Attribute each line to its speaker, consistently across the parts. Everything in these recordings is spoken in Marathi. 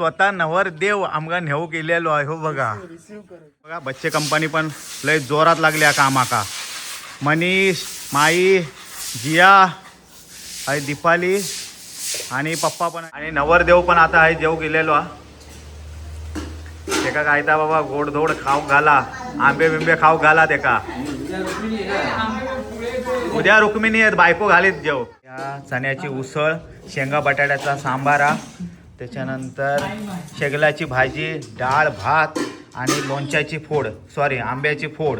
Speaker 1: स्वतः नवरदेव आमका नेऊ गेलेलो आहे हो बघा. बघा बच्चे कंपनी पण लय जोरात लागल्या कामाका. मनीष, माई, जिया, आहे दीपाली आणि पप्पा पण आणि नवरदेव पण आता आहे जेव गेलेलो हा. तेका काय बाबा गोडधोड खाऊ घाला, आंबे बिंबे खाऊ घाला तेका. उद्या रुक्मिणी आहेत बायको घालीत जेव. या चण्याची उसळ, शेंगा बटाट्याचा सांबारा, त्याच्यानंतर शेगलाची भाजी, डाळ भात आणि लोणच्याची फोड, सॉरी आंब्याची फोड.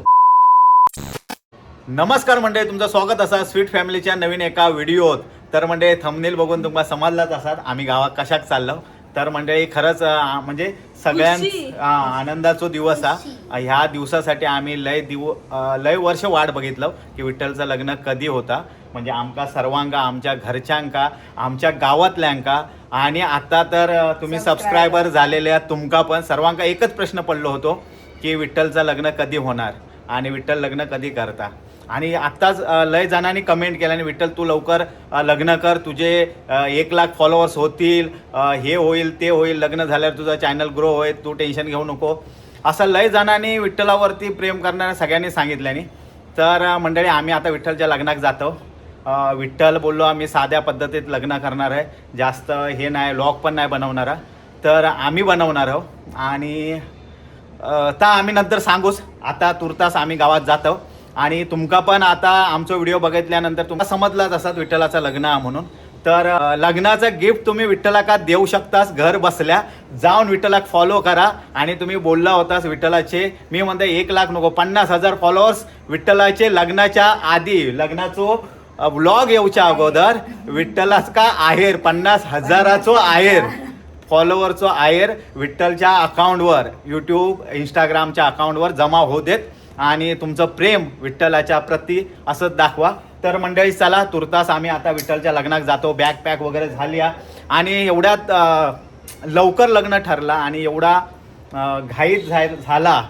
Speaker 1: नमस्कार मंडळी, तुमचं स्वागत असा स्वीट फॅमिलीच्या नवीन एका व्हिडिओत. तर मंडळी थंबनेल बघून तुम्हाला समजलाच असाल आम्ही गावात कशात चाललो. तर मंडळी खरंच म्हणजे सगळ्यांचा आनंदाचा दिवस हा. ह्या दिवसासाठी आम्ही लय वर्ष वाट बघितलं की विठ्ठलचं लग्न कधी होता. म्हणजे आमका सर्वांका, आमच्या घरच्यांका, आमच्या गावातल्यांका आणि आता तर तुम्ही सबस्क्रायबर झालेल्या तुमका पण सर्वांका एकच प्रश्न पडलो होतो की विठ्ठलचं लग्न कधी होणार आणि विठ्ठल लग्न कधी करता. आणि आत्ताच लय जणांनी कमेंट केलं आणि विठ्ठल तू लवकर लग्न कर, तुझे 1 लाख फॉलोअर्स होतील, हे होईल ते होईल, लग्न झाल्यावर तुझा चॅनल ग्रो होईल, तू टेन्शन घेऊ नको, असं लय जणांनी विठ्ठलावरती प्रेम करणाऱ्या सगळ्यांनी सांगितल्याने. तर मंडळी आम्ही आता विठ्ठलच्या लग्नात जातो. विठ्ठल बोललो आम्ही साध्या पद्धतीत लग्न करणार आहे, जास्त हे नाही, व्लॉग पण नाही बनवणार, तर आम्ही बनवणार आहोत. आणि तर आम्ही नंतर सांगूच. आता तुर्तास आम्ही गावात जातो आणि तुमका पण आता आमचा व्हिडिओ बघितल्यानंतर तुम्हाला समजलाच असत विठ्ठलाचं लग्न म्हणून. तर लग्नाचं गिफ्ट तुम्ही विठ्ठलाका देऊ शकतास घर बसल्या. जाऊन विठ्ठलाक फॉलो करा. आणि तुम्ही बोलला होतास विठ्ठलाचे, मी म्हणते 1 लाख नको, 50,000 फॉलोअर्स विठ्ठलाचे लग्नाच्या आधी, लग्नाचो व्लॉग येऊच्या अगोदर विठ्ठलाच का आहेर 50,000चं आहेर फॉलोअरचं आहेर विठ्ठलच्या अकाउंटवर, यूट्यूब इंस्टाग्रामच्या अकाउंटवर जमा होऊ देत आणि तुमचं प्रेम विठ्ठलाच्या प्रती असंच दाखवा. तर मंडळी चला तुर्तास आम्ही आता विठ्ठलच्या लग्नात जातो. बॅग पॅक वगैरे झाली आणि एवढ्यात लवकर लग्न ठरला आणि एवढा घाईत झाला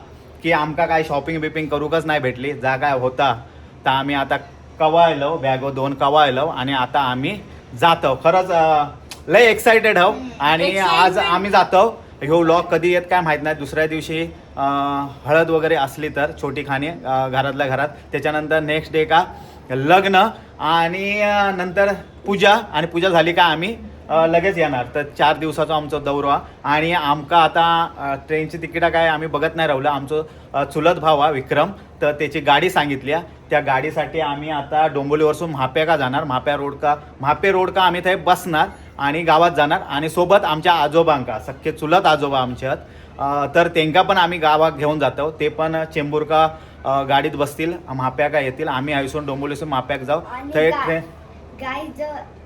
Speaker 1: की आमका काय शॉपिंग बिपिंग करूकच नाही भेटली. जा काय होता तर आम्ही आता कवायलो, बॅगो 2 कवायलो आणि आता आम्ही जातो. खरंच लय एक्साइटेड आहो. आणि आज आम्ही जातो. ह्यो व्लॉग कधी येत काय माहीत नाही. दुसऱ्या दिवशी हळद वगैरे असली तर छोटी खाणी घरातल्या घरात, त्याच्यानंतर नेक्स्ट डे का लग्न आणि नंतर पूजा, आणि पूजा झाली का आम्ही लगेच येणार. तर 4 दिवसाचा आमचं दौरा. आणि आमका आता ट्रेनची तिकीट काय आम्ही बघत नाही राहिलं. आमचं चुलत भावा विक्रम, तर त्याची गाडी सांगितली. त्या गाडीसाठी आम्ही आता डोंबिवलीवरून म्हापे का जाणार. म्हापे रोड का आम्ही ते बसणार आणि गावात जाणार. आणि सोबत आमच्या आजोबांका, सख्खे चुलत आजोबा आमच्यात, तर त्यांना पण आम्ही गावात घेऊन जातो. ते पण चेंबूर का गाडीत बसतील, म्हाप्याका येतील. आम्ही आयुष्य डोंबिवलीसून म्हाप्याक जाऊ. तर
Speaker 2: गाईज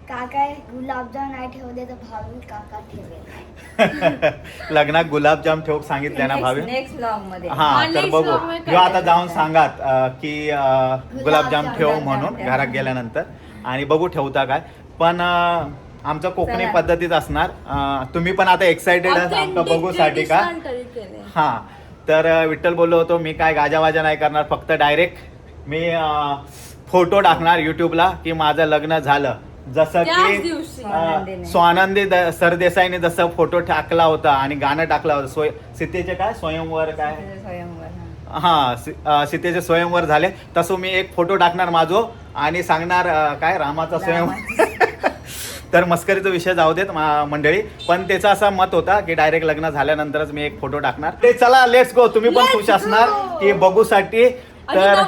Speaker 2: काका गुलाबजाम नाही ठेवले तर भावी काका ठेवेल.
Speaker 1: लग्नात गुलाबजाम ठेवूक सांगितले ना भावी.
Speaker 3: नेक्स्ट व्लॉग मध्ये.
Speaker 1: हा तर बघू. ह्यो आता जाऊन सांगात की गुलाबजाम ठेव म्हणून घरात गेल्यानंतर. आणि बघू ठेवता काय. पण आमचं कोकणी पद्धतीत असणार. तुम्ही पण आता एक्साइटेड आमचं बघूसाठी का. हा तर विठ्ठल बोललो होतो मी काय गाजावाजा नाही करणार, फक्त डायरेक्ट मी फोटो टाकणार युट्यूबला की माझं लग्न झालं. जसं की स्वानंदी सरदेसाईने जसं फोटो टाकला होता आणि गाणं टाकला होता सीतेचे काय स्वयंवर काय, हा सीतेचे स्वयंवर झाले, तसं मी एक फोटो टाकणार माझो आणि सांगणार काय रामाचा स्वयंवर. तर मस्करीचा विषय जाऊ देत मंडळी. पण त्याचा असा मत होता की डायरेक्ट लग्न झाल्यानंतरच मी एक फोटो टाकणार. ते चला लेट्स गो. तुम्ही पण खुश असणार की बघूसाठी. तर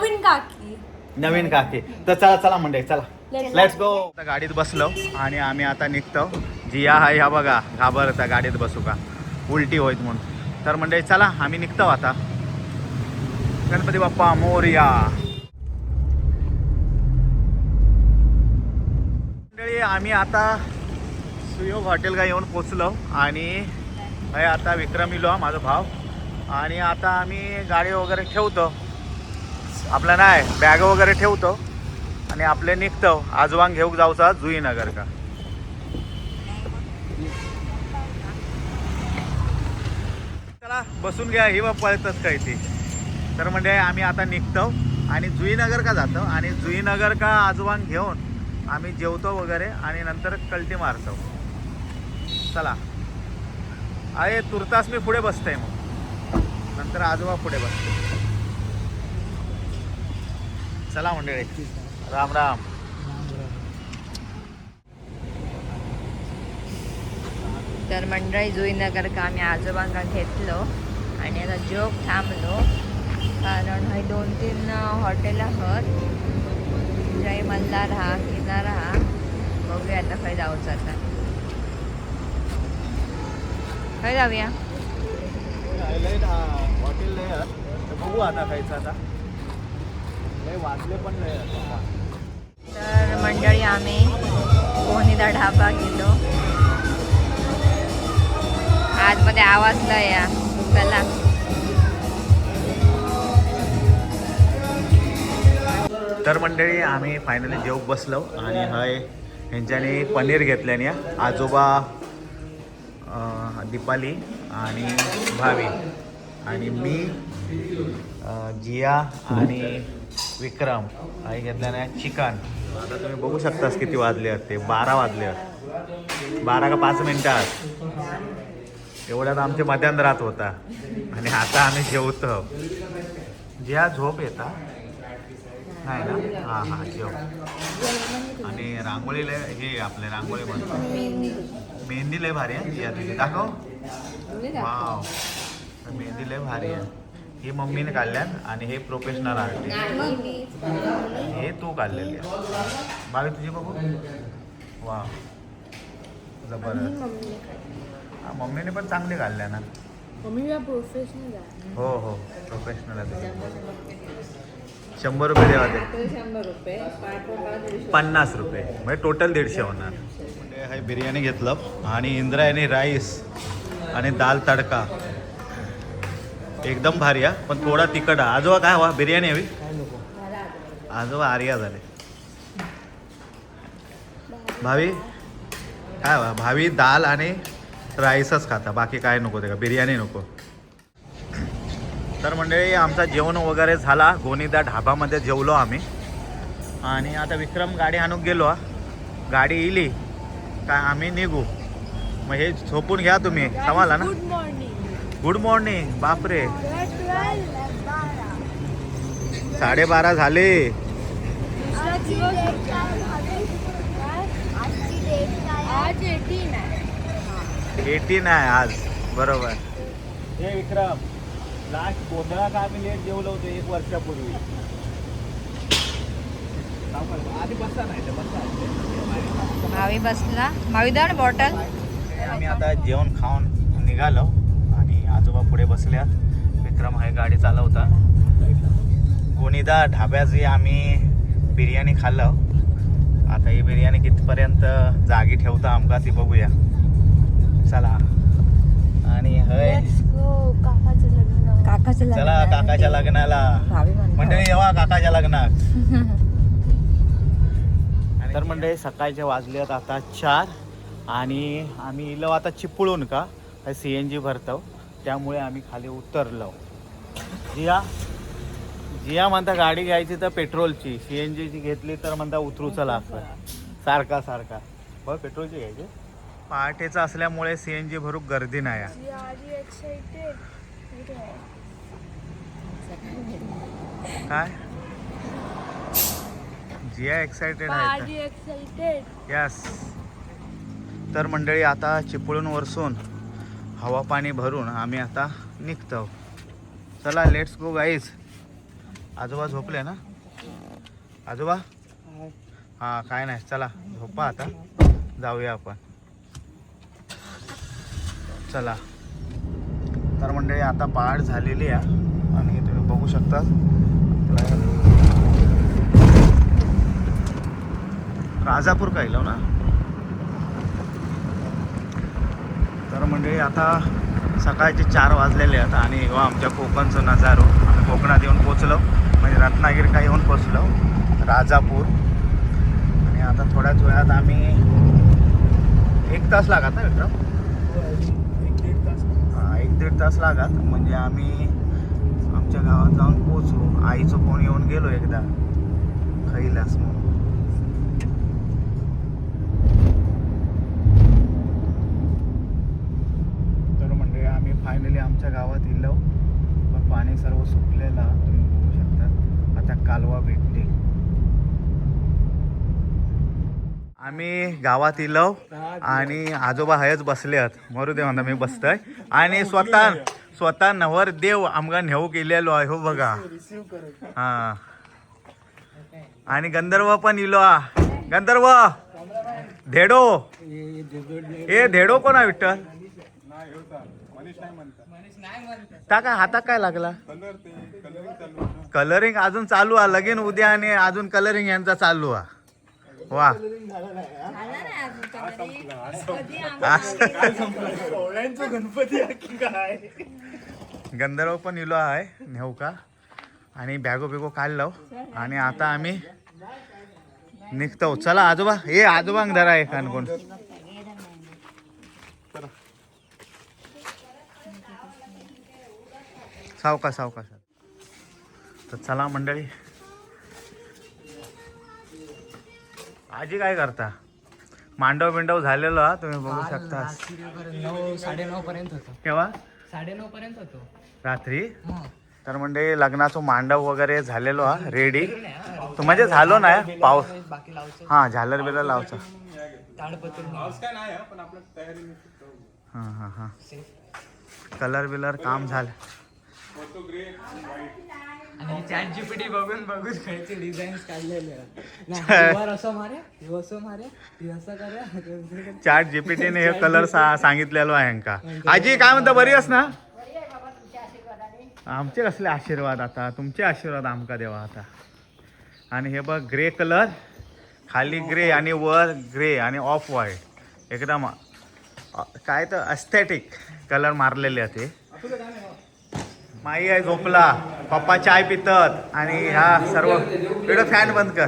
Speaker 1: नवीन काकी. तर चला मंडळी चला लेट्स गो. गाडीत बसलो आणि आम्ही आता निघतो. जिया हाय ह्या बघा घाबरता गाडीत बसू का उलटी होईत म्हणून. तर मंडळी चला आम्ही निघतो आता. गणपती बाप्पा मोरया. मंडळी आम्ही आता सुयोग हॉटेल का येऊन पोचलो आणि आता विक्रम इलो माझा भाव. आणि आता आम्ही गाडी वगैरे ठेवतो, आपलं नाही बॅग वगैरे ठेवतो आणि आपले निघतो. आजोबांग घेऊन जाऊचा जुईनगर का. चला बसून घ्या ही बाप पळतच काय ती. तर म्हणजे आम्ही आता निघतो आणि जुईनगर का जातो. आणि जुईनगर का आजोबांग घेऊन आम्ही जेवतो वगैरे आणि नंतर कल्टी मारतो. चला आहे तुर्तास मी पुढे बसतोय मग नंतर आजोबा पुढे बसते. चला मंडळी, राम राम.
Speaker 3: तर मंडळी जुईनगर का आम्ही आजोबांका घेतलो आणि आता जोग थांबलो कारण हे 2-3 हॉटेल आहेत. जय मल्हार हा, किनार हा, बघूया आता खंय जाऊचं. आता खंय जाऊया?
Speaker 1: हॉटेल लय बघू आता खायचं. आता लय वाजले पण लय.
Speaker 3: तर मंडळी आम्ही कोणीदा ढाबा गेलो. आतमध्ये आवाज लय या. चला
Speaker 1: तर मंडळी आम्ही फायनली जेवून बसलो आणि हय ह्यांच्यानी पनीर घेतल्याने आजोबा, दीपाली आणि भावी आणि मी, जिया आणि विक्रम आई घेतल्याने चिकन. आता तुम्ही बघू शकतास किती वाजले आहेत ते. 12 वाजले आहेत. 12 का 5 मिनिटात एवढ्यात आमचे मध्यान रात होता आणि आता आम्ही जेवतो. जिया झोप येता नाही ना? हां हां जेव. आणि रांगोळी लय, हे आपले रांगोळी म्हणतो मेहंदी लय भारी आहे. जिया तुझी दाखव. वाव, मेहंदी लय भारी आहे. ही मम्मीने काढल्यान आणि हे प्रोफेशनल आर्टिस्ट, हे तू काढलेली आहे. बावी तुझी बघू. वा जबरदस्त. हा मम्मीने पण चांगली काढल्या ना.
Speaker 2: प्रोफेशनल आहे.
Speaker 1: हो हो प्रोफेशनल आहे. 100 रुपये देवा ते. 50 रुपये म्हणजे टोटल 150 होणार. म्हणजे हे बिर्याणी घेतलं आणि इंद्रायणी राईस आणि दाल तडका एकदम भारी आहे पण थोडा तिखट आहे. आजोबा काय हवा? बिर्याणी हवी? आजोबा आर्या झाले. भावी काय हवा? भावी दाल आणि राईसच खाता, बाकी काय नको ते का बिर्याणी नको. तर मंडळी आमचा जेवण वगैरे झाला. गोनीदा ढाबामध्ये जेवलो आम्ही आणि आता विक्रम गाडी आणून गेलो. गाडी इली काय आम्ही निघू. मग हे झोपून घ्या तुम्ही, समजला ना?
Speaker 2: Good morning.
Speaker 1: Good morning. बापरे 12:30 झाले.
Speaker 2: आज 18 आहे.
Speaker 1: 18 आहे आज. बरोबर. हे विक्रम लास्ट गोंधळा का आम्ही लेट जेवलो होतो 1 वर्षापूर्वी. आधी बसता नाही तर बसता.
Speaker 3: मावी बसला. मावी दाण बॉटल.
Speaker 1: आम्ही आता जेवण खाऊन निघालो आणि आजोबा पुढे बसल्यात. विक्रम आहे गाडी चालवता. गोनीदा ढाब्याची आम्ही बिर्याणी खाल्लं. आता ही बिर्याणी कितपर्यंत जागी ठेवता आमका ती बघूया. चला. आणि हय
Speaker 3: काकाचं
Speaker 1: चला काकाच्या लग्नाला. मंडळी येवा काकाच्या लग्नात. तर मंडळी सकाळचे वाजलेत आता 4 आणि आम्ही इलो आता चिपळून का CNG भरतो त्यामुळे आम्ही खाली उतरलो. जिया म्हणता गाडी घ्यायची तर पेट्रोलची, CNGची घेतली तर म्हणता उतरूचा लागतं सारखा सारखा. बघ पेट्रोलची घ्यायची. पहाटेचं असल्यामुळे CNG भरूक गर्दी नाही आहे. काय जिया एक्साइटेड आहे. यस. तर मंडळी आता चिपळूण वरसून हवा पाणी भरून आम्ही आता निघतो. चला लेट्स गो गाईज. आजोबा झोपले ना? आजोबा हां काय नाही चला झोपा आता, जाऊया आपण. चला. तर मंडळी आता पहाट झालेली आहे आणि तुम्ही बघू शकता राजापूर कायलो ना. तर मंडळी आता सकाळचे 4 वाजलेले आहेत आणि आमच्या कोकणचं नजारो. आम्ही कोकणात येऊन पोचलो म्हणजे रत्नागिरी काही येऊन पोचलो राजापूर. आणि आता थोड्याच वेळात आम्ही 1 तास लागत ना विक्रम? 1-1.5 तास लागत म्हणजे आम्ही आमच्या गावात जाऊन पोचू. आईचं फोन येऊन गेलो एकदा खैलास म्हणून. तर फायनली आमच्या गावात इलो, पण पाणी सर्व सुकलेला तुम्ही बघू शकता. आता कालवा भेटली. आम्ही गावात इलो आणि आजोबा हयच बसले आहेत. मरू दे म्हणता मी बसतोय आणि स्वतः नवर देव आमका नेऊ गेलेलो आहे. हो बघा हा. आणि गंधर्व पण इलो. गंधर्व धेडो ए धेडो कोण आहे विठ्ठल? टाका हातात काय लागला? कलरिंग अजून चालू आहे. लगीन उद्या आणि अजून कलरिंग यांचा चालू आहे. वा गंधर्व पण इलो आहे नेऊ का आणि बॅगो बिगो काढलो आणि आता आम्ही निघतो. चला आजोबा हे आजोबांग धरा आहे कान कोण. सावकाश तर चला मंडळी. आजी काय करता? मांडव बिंडव झालेलो हा तुम्ही बघू शकता.
Speaker 4: 9:30 पर्यंत होतो.
Speaker 1: केव्हा?
Speaker 4: 9:30 पर्यंत होतो
Speaker 1: रात्री. तर म्हणजे लग्नाचं मांडव वगैरे झालेलो हा रेडी. तो म्हणजे झालो नाही पाऊस.
Speaker 4: बाकी लावतो.
Speaker 1: हा झालर बिलर लावचा. हा कलर बिलर काम झालं.
Speaker 4: आणि चॅट जीपीटी बघून खायचे डिझाईन्स काढलेले असं मारे असं करा.
Speaker 1: चॅट जीपीटीने हे कलर सांगितलेलो आहे का. आजी काय म्हणता? बरी आहेस ना? आमचे कसले आशीर्वाद, आता तुमचे आशीर्वाद आमका देवा आता. आणि हे बघ ग्रे कलर, खाली ग्रे आणि वर ग्रे आणि ऑफ व्हाईट एकदम काय तर अस्थेटिक कलर मारलेले आहे ते. माई आहे झोपला, पप्पा चाय पितात आणि ह्या सर्व इकडं फॅन बंद कर.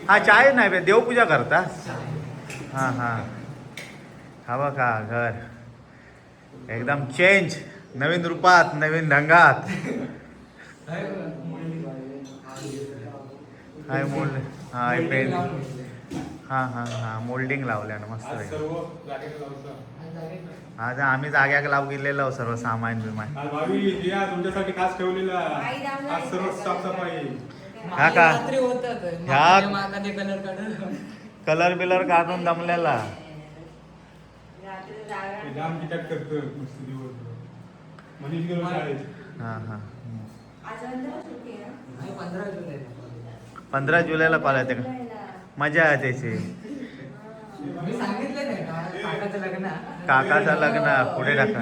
Speaker 1: हा चाय नाही देवपूजा करता. हा बघा घर एकदम चेंज, नवीन रूपात नवीन ढंगात. हाय मोल्ड हाय पेंट हा मोल्डिंग लावल्यानं मस्त. आज आम्ही जाग्याक लावून गेलेलो सर्व सामान बिमान.
Speaker 5: तुमच्यासाठी खास ठेवलेला सर्व साफसफाई.
Speaker 1: हा का ह्या कलर बिलर काढून दमलेला.
Speaker 5: जाम किटक करतो मनीष गेलो शाळेत.
Speaker 1: हा
Speaker 4: 15
Speaker 1: 15 जुलैला कॉलेज आहे का? मजा आहे त्याची.
Speaker 4: मी सांगितलं नाही काकाचं लग्न.
Speaker 1: काकाचं लग्न पुढे टाका.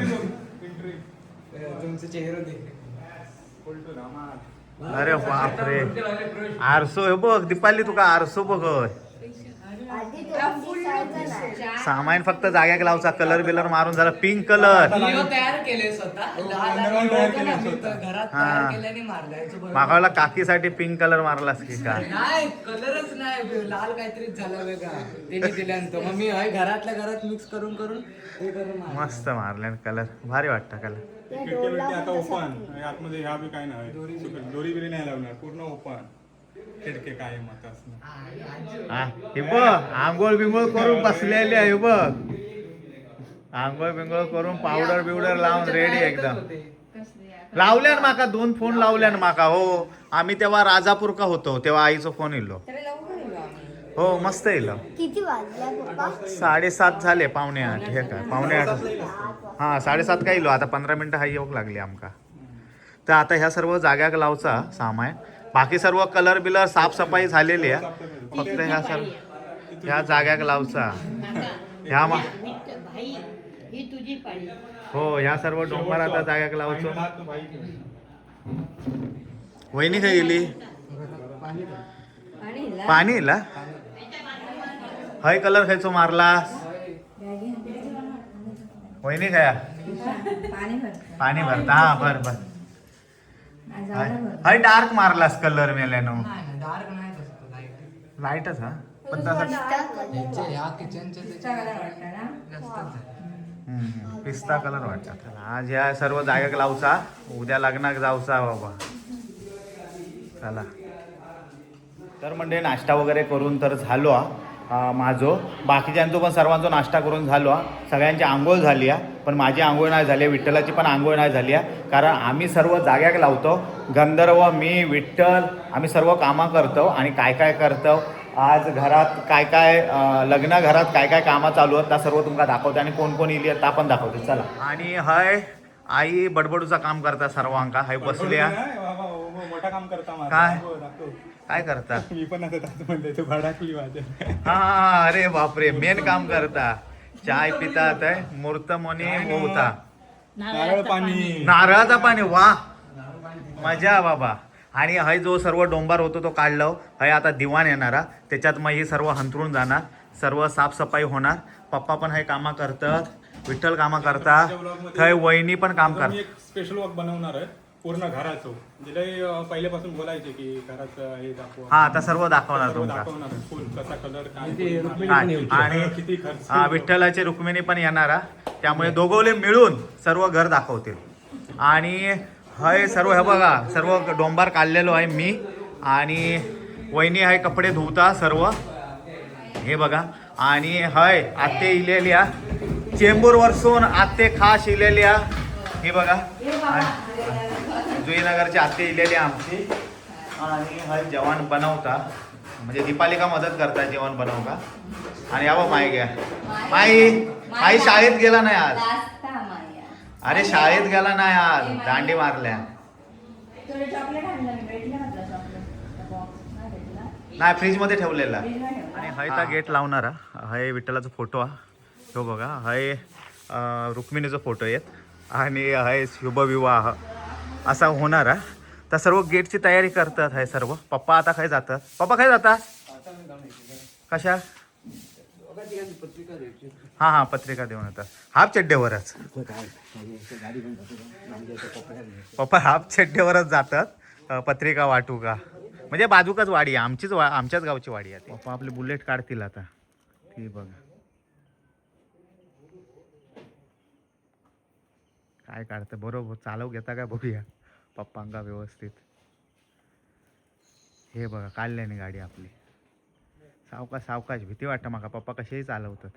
Speaker 4: तुमचं चेहरा दे.
Speaker 1: अरे बापरे आरसो हे बघ दीपाली तुका आरसो बघ. सामान फक्त जाग्याक लावचा. कलर बिलर मारून झाला. पिंक कलर
Speaker 4: तयार केले स्वतः. घरात तयार केल्याने मारलाय.
Speaker 1: मागावला काकीसाठी पिंक कलर मारलास की का?
Speaker 4: नाही कलरच नाही, लाल काहीतरीच झाला वेगळा त्यांनी दिल्यानंतर. मग मी घरातल्या घरात मिक्स करून हे करून मारलं.
Speaker 1: मस्त मारले कलर, भारी वाटतं कलर.
Speaker 5: खिडकी आता ओपन, आतमध्ये ह्या बी काय नाही, दोरी बिरी नाही लावणार, पूर्ण ओपन खिडकी काय मत असणार.
Speaker 1: हा हे बघ आंघोळ बिंघोळ करून बसलेले आहे बघ. आंघोळ बिंघोळ करून पावडर बिवडर लावून रेडी एकदम. लावल्यान माका 2 फोन लावल्यान माका. हो आम्ही तेव्हा राजापूर का होतो तेव्हा आईचा फोन येलो. हो मस्त येलो.
Speaker 2: किती वाजल्या पप्पा?
Speaker 1: 7:30 झाले. 7:45 हे काय 7:45. हा 7:30 काय येलो. आता 15 मिनिटं हा येऊक लागली आमका. तर आता ह्या सर्व जाग्याक लावचा सामान. बाकी सर्व कलर बिलर साफसफाई झालेली आहे. फक्त ह्या जाग्याक लावचा. ह्या हो ह्या सर्व डोंगर आता जाग्याक लावचो. वहिनी काय गेली? पाणी इला हय कलर खायचो मारलास. वहिनी खाया पाणी भरता. हा बर हय डार्क मारलास कलर मेल्यानो.
Speaker 4: डार्क नाही तसं,
Speaker 1: लाईटच हा पण तसा
Speaker 4: ह्या किचनच्या
Speaker 1: पिस्ता कलर वाटतात. आज ह्या सर्व जागेक लावचा. उद्या लग्नाक जाऊचा बाबा. चला तर म्हणजे नाश्ता वगैरे करून तर झालो माझो बाकीच्यांचो पण सर्वांचो नाश्ता करून झालो हा. सगळ्यांची आंघोळ झाली आहे, पण माझी आंघोळ नाही झाली आहे, विठ्ठलाची पण आंघोळ नाही झाली आहे. कारण आम्ही सर्व जाग्याक लावतो, गंधर्व, मी, विठ्ठल, आम्ही सर्व कामं करतो. आणि काय काय करतो आज घरात, काय काय लग्न घरात काय काय कामं चालू आहेत त्या सर्व तुमका दाखवते. आणि कोण कोण इली त्या पण दाखवते. चला. आणि हय आई बडबडूचा काम करता सर्वांका. हय बसल्या.
Speaker 5: मोठा काम करता माझा.
Speaker 1: काय?
Speaker 5: हो, दाखव.
Speaker 1: काय करता?
Speaker 5: मी पण आता म्हणते तू भडाकली माझ्या.
Speaker 1: हा, अरे बापरे, मेन काम करता. चाय पितात आहे, मूर्त मनी होता.
Speaker 5: नारळ पाणी.
Speaker 1: नारळाचा पाणी, वा मजा बाबा. आणि हय जो सर्व डोंबार होतो तो काढलो. हय आता दिवाण येणारा, त्याच्यात मग ही सर्व हंतरून जाणार, सर्व साफसफाई होणार. पप्पा पण हय कामं करतात, विठ्ठल कामं करतात, थंय वहिनी पण काम
Speaker 5: मी
Speaker 1: करतात.
Speaker 5: एक स्पेशल वॉक बनवणार आहे पूर्ण घराचं. जिला पहिल्यापासून बोलायचे की घराचं हे दाखव.
Speaker 1: हा, आता सर्व दाखवणार
Speaker 5: सर्व
Speaker 1: तुमका.
Speaker 5: दाखवणार आहे. फुल कसा कलर
Speaker 1: काय आणि
Speaker 5: किती खर्च.
Speaker 1: विठ्ठलाचे रुक्मिणी पण येणारा, त्यामुळे दोघोले मिळून सर्व घर दाखवतील. आणि हय सर्व हे बघा, सर्व डोंबार काढलेलो आहे मी. आणि वहिनी हय कपडे धुवता सर्व, हे बघा. आणि हय आते इलेल्या चेंबूर वरसून आते खास इलेल्या, हे बघा. जुईनगरची आते इलेली आमची. आणि हय जेवण बनवता, म्हणजे दीपालिका मदत करता जेवण बनवता. आणि यावं माई घ्या. माई शाळेत गेला नाही आज. अरे शाळेत गेला नाही आज, दांडी मारल्या. नाही, फ्रीज मध्ये ठेवलेला. आणि हयचा गेट लावणारा हय विठ्ठलाचा फोटो हा, तो बघा. हय रुक्मिणीचा फोटो येत. आणि हय शुभविवाह असा होणारा. तर सर्व गेटची तयारी करतात हय सर्व. पप्पा आता काय जातात? पप्पा काय जातात? कशा? हा, पत्रिका देऊन येतात. हाफ चड्डेवरच पप्पा हाफ चड्डेवरच जातात पत्रिका वाटू का. म्हणजे बाजूकाच वाडी आहे, आमच्याच गावची वाडी आहे. पप्पा आपली बुलेट काढतील आता, ती बघा काय काढतं. बरोबर चालव घेता काय बघूया पप्पांका व्यवस्थित. हे बघा काढल्याने गाडी आपली. सावकाश भीती वाटतं माका. पप्पा कसेही चालवतात.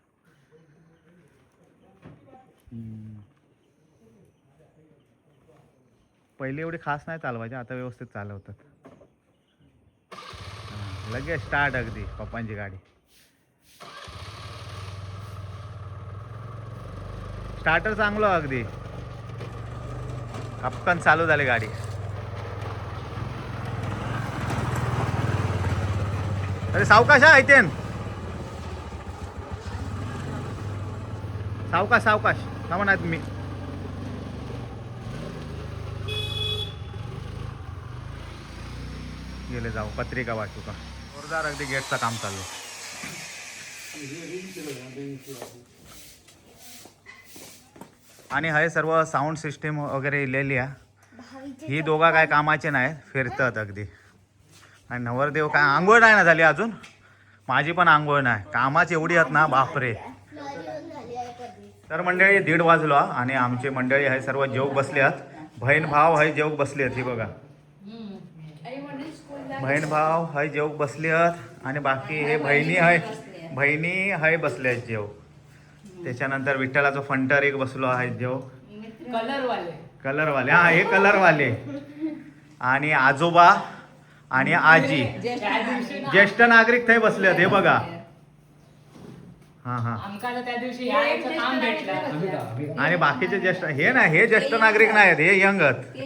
Speaker 1: पहिले एवढी खास नाही चालवायची, आता व्यवस्थित चालवतात. लगेच स्टार्ट अगदी पप्पांची गाडी. स्टार्टर चांगलं अगदी, कपकन चालू झाली गाडी. अरे सावकाश आहे ऐतेन, सावकाश थांबा नाही तुम्ही. गेले जाऊ पत्रिका वाटू का. जोरदार अगदी गेटचं काम चालू. आणि हे सर्व साऊंड सिस्टीम वगैरे इलेली आहे. ही दोघा काय कामाचे नाही, फिरतात अगदी. आणि नवरदेव काय आंघोळ नाही ना झाली अजून. माझी पण आंघोळ नाही, कामाची एवढी आहेत ना बापरे. तर मंडळी 1:30 वाजलो आणि आमची मंडळी आहे सर्व जेवक बसले आहेत. बहीण भाव आहे जेवक बसले आहेत. ही बघा बहीण भाव हाय जेवक बसले आहेत. आणि बाकी हे बहिणी हाय बसले आहेत जेव. त्याच्यानंतर विठ्ठलाचं फंटर एक बसलो आहे जेव, कलरवाले. हा, हे कलरवाले. आणि आजोबा आणि आजी ज्येष्ठ नागरिक थंय बसले आहेत. हे बघा. हा आणि बाकीचे ज्येष्ठ हे ना, हे ज्येष्ठ नागरिक नाहीत, हे यंग आहेत.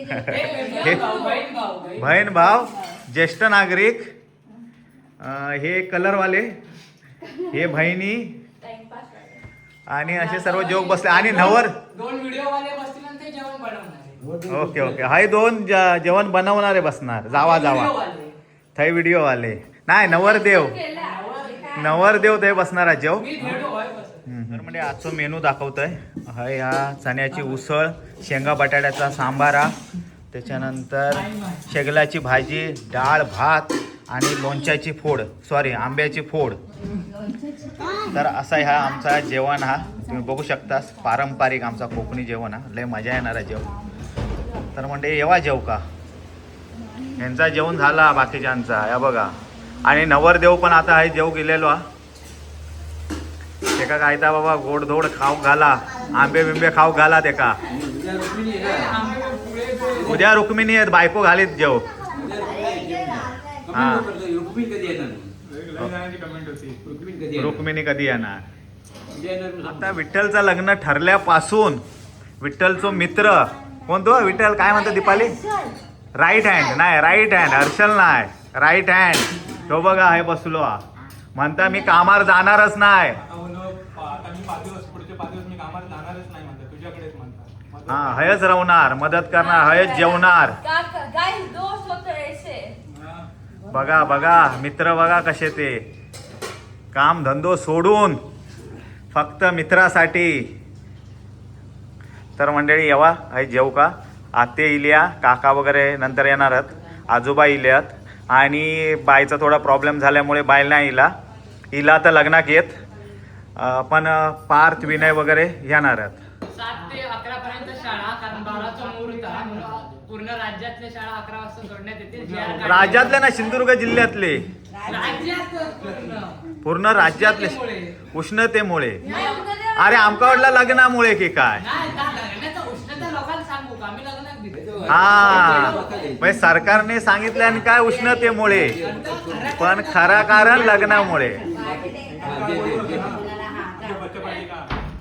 Speaker 1: हे बहीण भाव ज्येष्ठ नागरिक, हे कलरवाले, हे बहिणी. आणि असे सर्व जेवक बसले. आणि
Speaker 4: दोन व्हिडिओ वाले बसतील आणि ते जेवण बनवणार.
Speaker 1: ओके हाय 2 जेवण बनवणारे बसणार. जावा थंय व्हिडिओ वाले नाही. नवरदेव ते बसणार जेव. तर म्हणजे आजचं मेनू दाखवतोय. हाय ह्या चण्याची उसळ, शेंगा बटाट्याचा सांबारा, त्याच्यानंतर शेगलाची भाजी, डाळ भात आणि लोणच्याची फोड, आंब्याची फोड. तर असा ह्या आमचा जेवण हा तुम्ही बघू शकता. पारंपरिक आमचा कोकणी जेवण हा. लय मजा येणारा जेवण. तर म्हणजे येवा जेव का. यांचा जेवण झाला बाकीच्यांचा, या बघा. आणि नवरदेव पण आता आहे जेव गेलेलो हा. तेका काय तर बाबा गोडधोड खाऊ घाला, आंबे बिंबे खाऊ घाला तेका. उद्या रुक्मिणी आहेत, बायको घालीत जेव. हा
Speaker 5: लई जणांची कमेंट होती.
Speaker 1: रुक्मिणी कधी येणार. आता विठ्ठलचं लग्न ठरल्यापासून विठ्ठलचो मित्र कोणतो विठ्ठल काय म्हणतो दीपाली, राईट हँड नाही, राईट हँड हर्षल नाही, राईट हँड तो बघा आहे बसलो हा. म्हणता मी कामावर जाणारच नाही.
Speaker 5: आता मी 5 दिवस पुढचे 5 दिवस मी कामात जाणारच नाही म्हणतात, तुझ्याकडेच म्हणतात.
Speaker 1: हा हयच राहणार, मदत करणार, हयच जेवणार. बघा बघा मित्र बघा कसे ते काम धंदो सोडून फक्त मित्रासाठी. तर मंडळी येवा आहे जेव का. आते इल्या, काका वगैरे नंतर येणारच, आजोबा इल्यात. आणि बाईचा थोडा प्रॉब्लेम झाल्यामुळे बाईल नाही इला तर लग्नाक येत. पण पार्थ विनय वगैरे येणारच.
Speaker 4: 7 ते 11 पर्यंत शाळा, कारण 12चा मुहूर्त आहे. पूर्ण राज्यातल्या शाळा 11 वाजता सोडण्यात येतील.
Speaker 1: राज्यातले ना, सिंधुदुर्ग जिल्ह्यातले, पूर्ण राज्यातले उष्णतेमुळे. अरे आमका वाटलं लग्नामुळे की काय. हा म्हणजे सरकारने सांगितलं आणि काय उष्णतेमुळे, पण खरा कारण लग्नामुळे.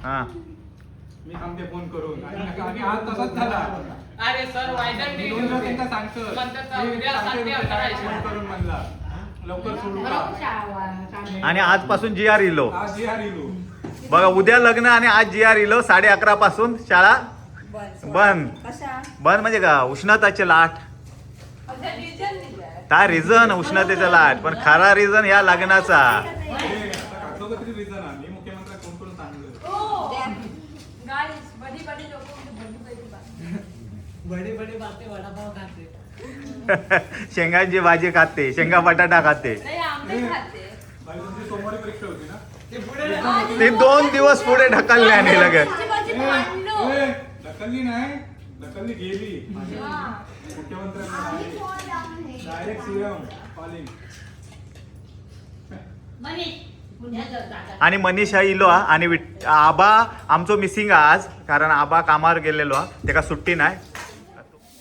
Speaker 1: हा
Speaker 5: मी थांबते फोन करून आणि आज तसाच झाला.
Speaker 4: अरे सर
Speaker 5: दोन दिवस त्यांना सांगतो फोन करून म्हणला लवकर सोडू का.
Speaker 1: आणि आजपासून जी आर इलो.
Speaker 5: आज जी आर इलो.
Speaker 1: बघा उद्या लग्न आणि आज जी आर इलो. 11:30 पासून शाळा बंद. बंद म्हणजे का उष्णताचे लाट. काय रिझन उष्णतेचा लाट, पण खरा रिझन या लग्नाचा.
Speaker 5: रिझन मी मुख्यमंत्र्यांना फोन करून सांगितलं.
Speaker 4: बडे बडे बाते वडापाव खाते.
Speaker 1: शेंगाची भाजी खाते, शेंगा बटाटा खाते.
Speaker 5: बाई तुमची सोमवारी परीक्षा होती ना.
Speaker 1: ते 2 दिवस पुढे ढकलले आणि लगेच.
Speaker 5: ढकलली नाही, ढकलली गेली. मुख्यमंत्र्यांना डायरेक्ट सीएम कॉलिंग.
Speaker 1: आणि मनीषा इलो हा. आणि आबा आमचो मिसिंग आज, कारण आबा कामावर गेलेलो हा, त्याका सुट्टी नाही.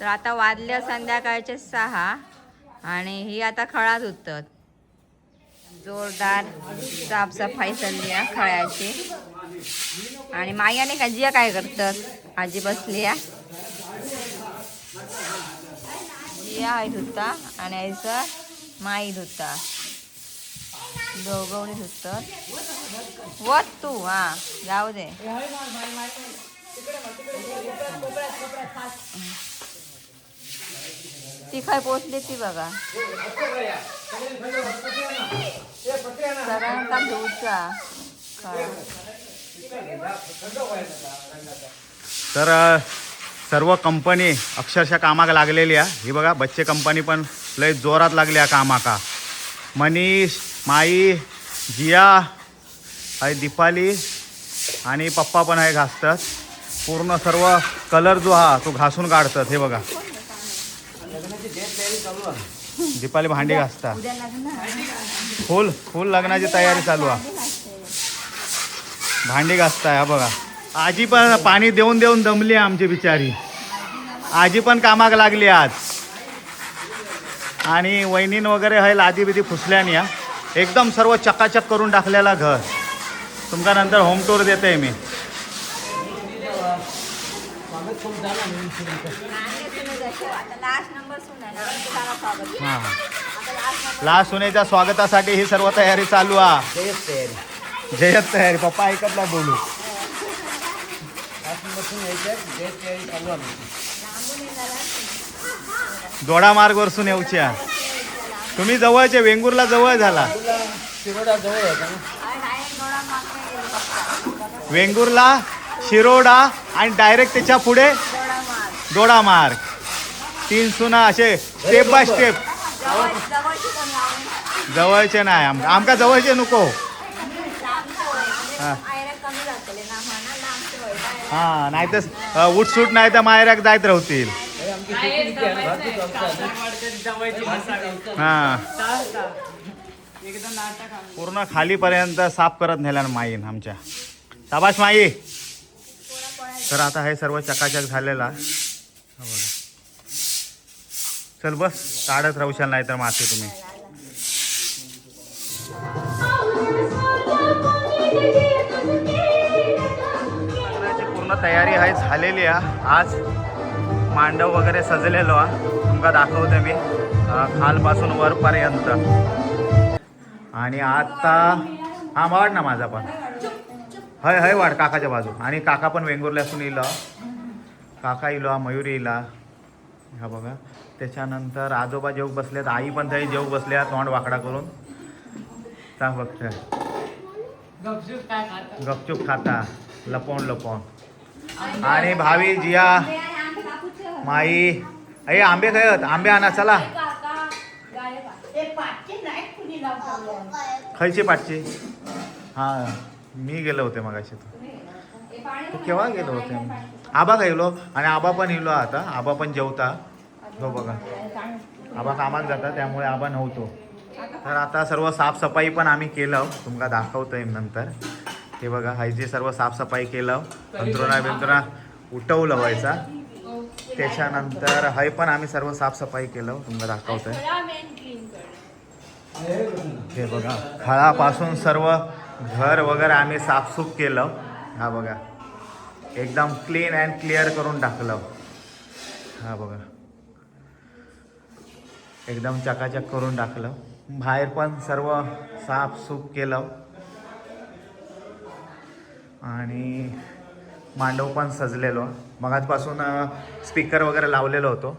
Speaker 3: तर आता वाजल्या संध्याकाळचे 6 आणि ही आता खळात उतरत. जोरदार साफसफाई चालली आहे खळ्याची. आणि मायाने काजिया काय करतात, आजी बसली आहे. जिया आहे धुता आणि आईचा माई धुता, दोघवणी धुतात. वत तू हा जाऊ दे. ती काय पोचली ती बघा. सगळ्यांका धुचा.
Speaker 1: तर सर्व कंपनी अक्षरशः कामाक लागलेली आहे. ही बघा बच्चे कंपनी पण लय जोरात लागली आहे कामाका. मनीष, माई, जिया आहे, दीपाली आणि पप्पा पण आहे घासतात. पूर्ण सर्व कलर जो हा तो घासून काढतात. हे बघा दीपाली भांडी घासतात. फुल लग्नाची तयारी चालू आहे. भांडी घासताय. हा बघा आजी पण पाणी देऊन देऊन दमली आहे आमची बिचारी. आजी पण कामाक लागली आज. आणि वहिनीन वगैरे आहे लादी बिदी फुसल्यानी या एकदम सर्व चकाचक करून टाकलेला घर. तुमका नंतर होम टूर देते मी. हां लास्ट सुनेच्या स्वागतासाठी ही सर्व तयारी चालू आहे. जयत तयारी. पप्पा ऐकत नाही बोलू. दोडा मार्ग वरसून येऊच्या. तुम्ही जवळचे, वेंगुर्ला जवळ झाला. वेंगुर्ला, शिरोडा आणि डायरेक्ट त्याच्या पुढे दोडा मार्ग. 3 सुना असे स्टेप बाय स्टेप. जवळचे नाही आमका जवळचे नको. हा नाही तर उठसूट नाही तर मायराक जायत राहतील. हा
Speaker 4: एकदा नाटक आम्ही
Speaker 1: पूर्ण खालीपर्यंत साफ करत नेल्या माईन आमच्या. शाबाश माई. तर आता हे सर्व चकाचक झालेला. हा बघा. चल बस काढत राहूशाल नाही तर मासे तुम्ही. लग्नाची पूर्ण तयारी आहे झालेली आहे. आज मांडव वगैरे सजलेलो आहे. तुमका दाखवते मी खालपासून वरपर्यंत. आणि आता हा वाढ ना माझा पण हय हय वाढ काकाच्या बाजू. आणि काका पण वेंगुर्ल्यासून येईल. काका येईल, मयुरी येईल. हा बघा. त्याच्यानंतर आजोबा जेव बसलेत, आई पण तरी जेव बसल्या तोंड वाकडा करून. ता बघत गपचूप खाता लपवून लपवून. आणि भावी जिया माई अय आंबे खायत. आंबे आणा चला. खायचे पाठचे. हा मी गेलो होते मगाशी. तू केव्हा गेलो होते. आबा गेलो आणि आबा पण येलो. आता आबा पण जेवता. हो बघा आबा कामात जाता त्यामुळे आबा नव्हतो. तर आता सर्व साफसफाई पण आम्ही केलं. तुमका दाखवतोय नंतर. हे बघा हायची सर्व साफसफाई केलं. अंतरुणा उठवलं व्हायचा. त्याच्यानंतर हाय पण आम्ही सर्व साफसफाई केलं. तुमका दाखवतोय. हे बघा खळापासून सर्व घर वगैरे आम्ही साफसूफ केलं. हा बघा एकदम क्लीन अँड क्लिअर करून टाकलं. हा बघा एकदम चकाचक करून टाकलं. बाहेर पण सर्व साफसूफ केलं. आणि मांडव पण सजलेलो. मगाचपासून स्पीकर वगैरे लावलेलो होतो.